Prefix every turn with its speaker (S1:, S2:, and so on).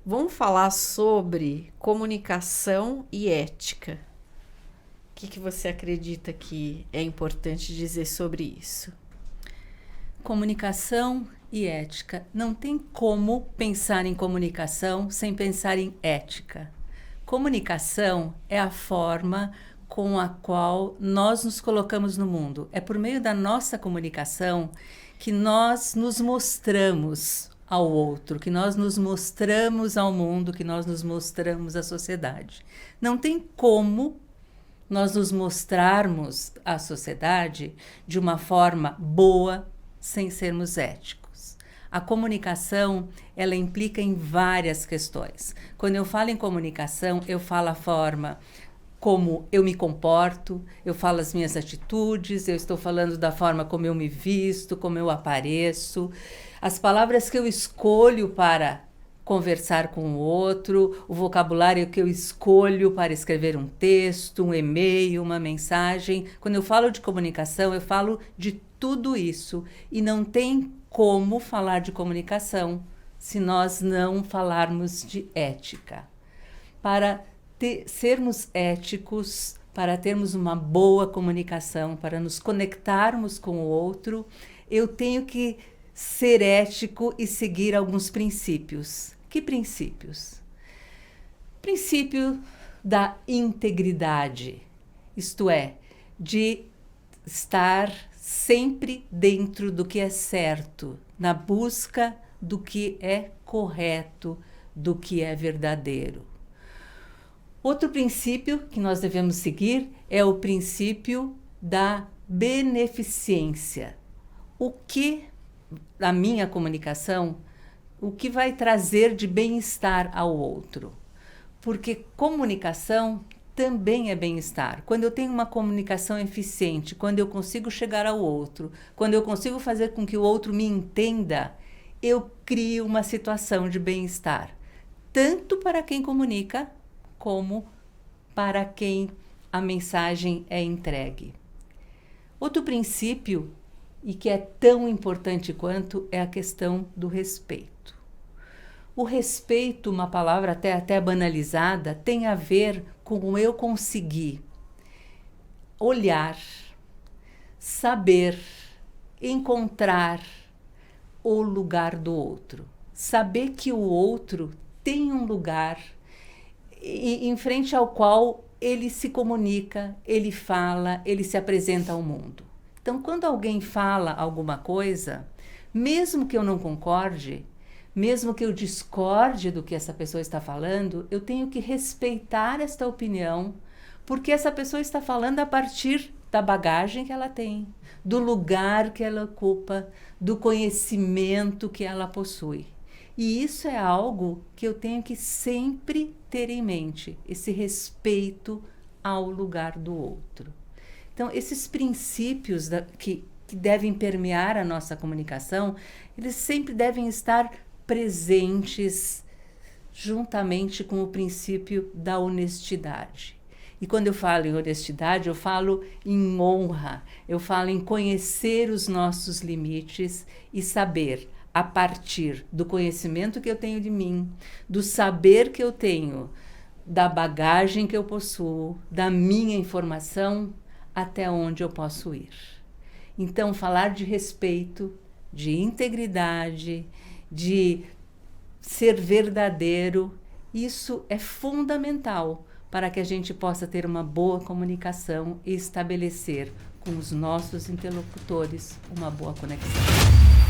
S1: Vamos falar sobre comunicação e ética. O que você acredita que é importante dizer sobre isso?
S2: Comunicação e ética. Não tem como pensar em comunicação sem pensar em ética. Comunicação é a forma com a qual nós nos colocamos no mundo. É por meio da nossa comunicação que nós nos mostramos ao outro, que nós nos mostramos ao mundo, que nós nos mostramos à sociedade. Não tem como nós nos mostrarmos à sociedade de uma forma boa sem sermos éticos. A comunicação, ela implica em várias questões. Quando eu falo em comunicação, eu falo a forma como eu me comporto, eu falo as minhas atitudes, eu estou falando da forma como eu me visto, como eu apareço, as palavras que eu escolho para conversar com o outro, o vocabulário que eu escolho para escrever um texto, um e-mail, uma mensagem. Quando eu falo de comunicação, eu falo de tudo isso. E não tem como falar de comunicação se nós não falarmos de ética. Para sermos éticos, para termos uma boa comunicação, para nos conectarmos com o outro, eu tenho que ser ético e seguir alguns princípios. Que princípios? Princípio da integridade, isto é, de estar sempre dentro do que é certo, na busca do que é correto, do que é verdadeiro. Outro princípio que nós devemos seguir é o princípio da beneficência. O que a minha comunicação, o que vai trazer de bem-estar ao outro? Porque comunicação também é bem-estar. Quando eu tenho uma comunicação eficiente, quando eu consigo chegar ao outro, quando eu consigo fazer com que o outro me entenda, eu crio uma situação de bem-estar, tanto para quem comunica, como para quem a mensagem é entregue. Outro princípio, e que é tão importante quanto, é a questão do respeito. O respeito, uma palavra até banalizada, tem a ver com eu conseguir olhar, saber, encontrar o lugar do outro. Saber que o outro tem um lugar em frente ao qual ele se comunica, ele fala, ele se apresenta ao mundo. Então, quando alguém fala alguma coisa, mesmo que eu não concorde, mesmo que eu discorde do que essa pessoa está falando, eu tenho que respeitar esta opinião, porque essa pessoa está falando a partir da bagagem que ela tem, do lugar que ela ocupa, do conhecimento que ela possui. E isso é algo que eu tenho que sempre ter em mente, esse respeito ao lugar do outro. Então, esses princípios que devem permear a nossa comunicação, eles sempre devem estar presentes juntamente com o princípio da honestidade. E quando eu falo em honestidade, eu falo em honra, eu falo em conhecer os nossos limites e saber, a partir do conhecimento que eu tenho de mim, do saber que eu tenho, da bagagem que eu possuo, da minha informação, até onde eu posso ir. Então, falar de respeito, de integridade, de ser verdadeiro, isso é fundamental para que a gente possa ter uma boa comunicação e estabelecer com os nossos interlocutores uma boa conexão.